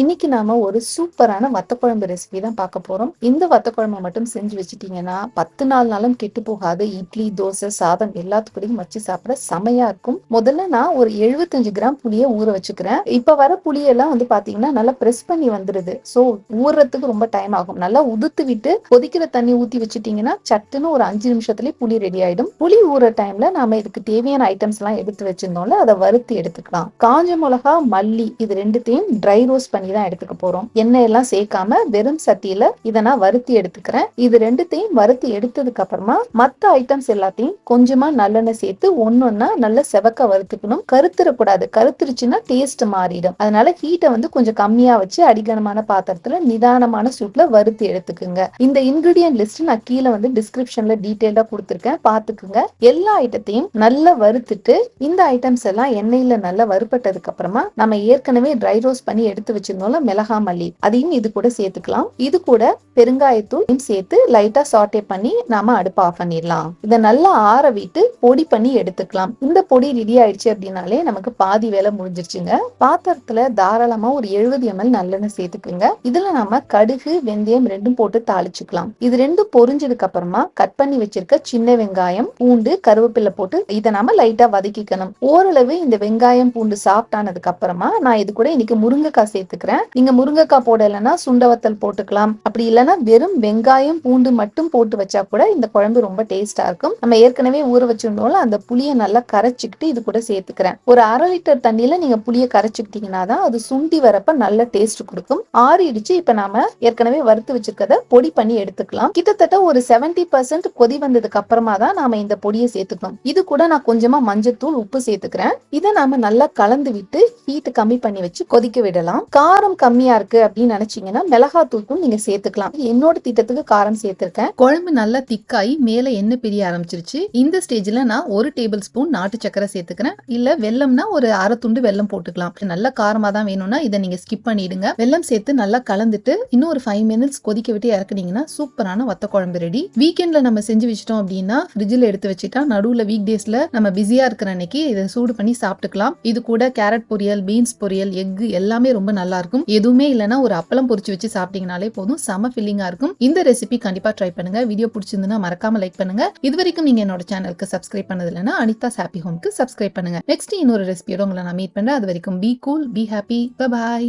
இன்னைக்கு நாம ஒரு சூப்பரான வத்த குழம்பு ரெசிபி தான் பார்க்க போறோம். இந்த வத்த குழம்பை மட்டும் செஞ்சு வச்சுட்டீங்கன்னா 10 நாளும் கெட்டு போகாத இட்லி, தோசை, சாதம் எல்லாத்துக்கூடயும் வச்சு சாப்பிட செமையா இருக்கும். முதல்ல நான் ஒரு 75 கிராம் புளியை ஊற வச்சுக்கிறேன். இப்ப வர புளியெல்லாம் பாத்தீங்கன்னா நல்லா பிரஸ் பண்ணி வந்துருது. சோ ஊறுறதுக்கு ரொம்ப டைம் ஆகும். நல்லா உதுத்து விட்டு கொதிக்கிற தண்ணி ஊத்தி வச்சுட்டீங்கன்னா சட்டுன்னு ஒரு 5 நிமிஷத்துலயே புளி ரெடி ஆயிடும். புளி ஊற டைம்ல நாம இதுக்கு தேவையான ஐட்டம்ஸ் எல்லாம் எடுத்து வச்சிருந்தோம்ல, அதை வறுத்து எடுத்துக்கலாம். காஞ்ச மிளகா, மல்லி இது ரெண்டுத்தையும் ட்ரை ரோஸ்ட் பண்ணி தான் எடுத்துக்க போறோம். எண்ணெய் எல்லாம் சேர்க்காம வெறும் சட்டியில இதை நான் வறுத்தி எடுத்துக்கிறேன். இது ரெண்டுத்தையும் வறுத்தி எடுத்ததுக்கு அப்புறமா மத்த ஐட்டம்ஸ் எல்லாத்தையும் கொஞ்சமா நல்லெண்ணெய் சேர்த்து ஒன்னொன்னா நல்ல செவக்க வறுத்துக்கணும். கருத்துறக்கூடாது. கருத்துருச்சுன்னா டேஸ்ட் மாறிடும். அதனால ஹீட்டை கொஞ்சம் கம்மியா வச்சு அடிகனமான பாத்திரத்துல நிதானமான சூட்ல வறுத்தி எடுத்துக்குங்க. இந்த இன்கிரிடியன்ட் லிஸ்ட் நான் கீழே டிஸ்கிரிப்ஷன்ல டீடைல்டா கொடுத்துருக்கேன், பாத்துக்குங்க. எல்லா ஐட்டத்தையும் நல்லா வறுத்துட்டு இந்த ஐட்டம்ஸ் எல்லாம் எண்ணெயில நல்லா வறுப்பட்டதுக்கு அப்புறமா நம்ம ஏற்கனவே ட்ரை ரோஸ்ட் பண்ணி எடுத்து வச்சிருந்தோம்ல மிளகா, மல்லி, அதையும் இது கூட சேர்த்துக்கலாம். இது கூட பெருங்காயத்தூள் சேர்த்து லைட்டா சாட்டே பண்ணி நாம அடுப்பு ஆஃப் பண்ணிடலாம். இதை நல்லா ஆற விட்டு பொடி பண்ணி எடுத்துக்கலாம். இந்த பொடி ரெடி ஆயிடுச்சு அப்படின்னாலே நமக்கு பாதி வேலை முடிஞ்சிருச்சுங்க. பாத்திரத்துல தாராளமா ஒரு 70 ml நல்லெண்ணெய் சேர்த்துக்குங்க. இதுல நாம கடுகு, வெந்தயம் ரெண்டும் போட்டு தாளிச்சுக்கலாம். இது ரெண்டும் பொரிஞ்சதுக்கு அப்புறமா கட் பண்ணி வச்சிருக்க சின்ன வெங்காயம், பூண்டு, கருவேப்பிலை போட்டு இதை நாம லைட்டா வதக்கிக்கணும். ஓரளவு இந்த வெங்காயம், பூண்டு சாப்பிட்டானதுக்கு அப்புறமா நான் இது கூட இன்னைக்கு முருங்கைக்காய் சேர்த்துக்கிறேன். நீங்க முருங்கைக்காய் போடலைன்னா சுண்டவத்தல் போட்டுக்கலாம். அப்படி இல்லைன்னா வெறும் வெங்காயம், பூண்டு மட்டும் போட்டு வச்சா கூட இந்த குழம்பு ரொம்ப டேஸ்டா இருக்கும். நம்ம ஏற்கனவே ஊற வச்சிருந்தோம்ல, அந்த புளியை நல்லா கரைச்சிக்கிட்டு இது கூட சேர்த்துக்கிறேன். ஒரு 1/2 லிட்டர் தண்ணியில நீங்க புளியை கரைச்சிக்கிட்டீங்கன்னா தான் அது சுண்டி வரப்ப நல்ல டேஸ்ட் கொடுக்கும். ஆறிடுச்சு. இப்ப நாம ஏற்கனவே வறுத்து வச்சிருக்கத பொடி பண்ணி எடுத்துக்கலாம். கிட்டத்தட்ட ஒரு 70% கொதி வந்ததுக்கு அப்புறமா தான் நாம இந்த பொடியை சேர்த்துக்கணும். இது கூட நான் கொஞ்சமா மஞ்சத்தூள், உப்பு சேர்த்துக்கிறேன். இதை நாம நல்லா கலந்து விட்டு ஹீட் கம்மி பண்ணி வச்சு கொதிக்க விடலாம். காரம் கம்மியா இருக்கு அப்படின்னு நினைச்சீங்கன்னா மிளகாத்தூள் நீங்க சேர்த்துக்கலாம். என்னோட திட்டத்துக்கு காரம் சேர்த்திருக்கேன். குழம்பு நல்லா திக்காயி மேல எண்ணெய் பிரிய ஆரம்பிச்சிருச்சு. இந்த ஸ்டேஜ்ல நான் 1 டேபிள் ஸ்பூன் நாட்டு சக்கரை சேர்த்துக்கிறேன். இல்ல வெல்லம்னா ஒரு 1/2 துண்டு வெல்லம் போட்டுக்கலாம். நல்ல காரமா தான் வேணும்னா இதை நீங்க ஸ்கிப் பண்ணிடுங்க. வெல்லம் சேர்த்து நல்லா கலந்துட்டு இன்னும் ஒரு 5 மினிட்ஸ் கொதிக்க விட்டு இறக்குனீங்கன்னா சூப்பரான வத்த குழம்பு ரெடி. வீக்கெண்ட்ல நம்ம செஞ்சு வச்சிட்டோம் அப்படின்னா ஃப்ரிட்ஜ்ல எடுத்து வச்சுட்டா நடுவுல வீக் டேஸ்ல நம்ம பிஸியா இருக்கிற அன்னைக்கு இதை சூடு பண்ணி சாப்பிட்டுக்கலாம். இது கூட கேரட் பொரியல், பீன்ஸ் பொரியல், எக் எல்லாமே ரொம்ப நல்லா இருக்கும். எதுவுமே இல்லைன்னா ஒரு அப்பளம் பொரிச்சு வச்சு சாப்பிட்டீங்கனாலே போதும், செம ஃபில்லிங்கா இருக்கும். இந்த ரெசிபி கண்டிப்பா ட்ரை பண்ணுங்க. வீடியோ பிடிச்சிருந்தா மறக்காம லைக் பண்ணுங்க. இது வரைக்கும் நீங்க என்னோட சேனலுக்கு சப்ஸ்கிரைப் பண்ணது இல்லைன்னா அனிதாஸ் ஹாப்பி ஹோம்க்கு சப்ஸ்கிரைப் பண்ணுங்க. நெக்ஸ்ட் இன்னொரு ரெசிபியோட உங்களை நான் மீட் பண்றேன். அது வரைக்கும் be cool, be happy, bye bye.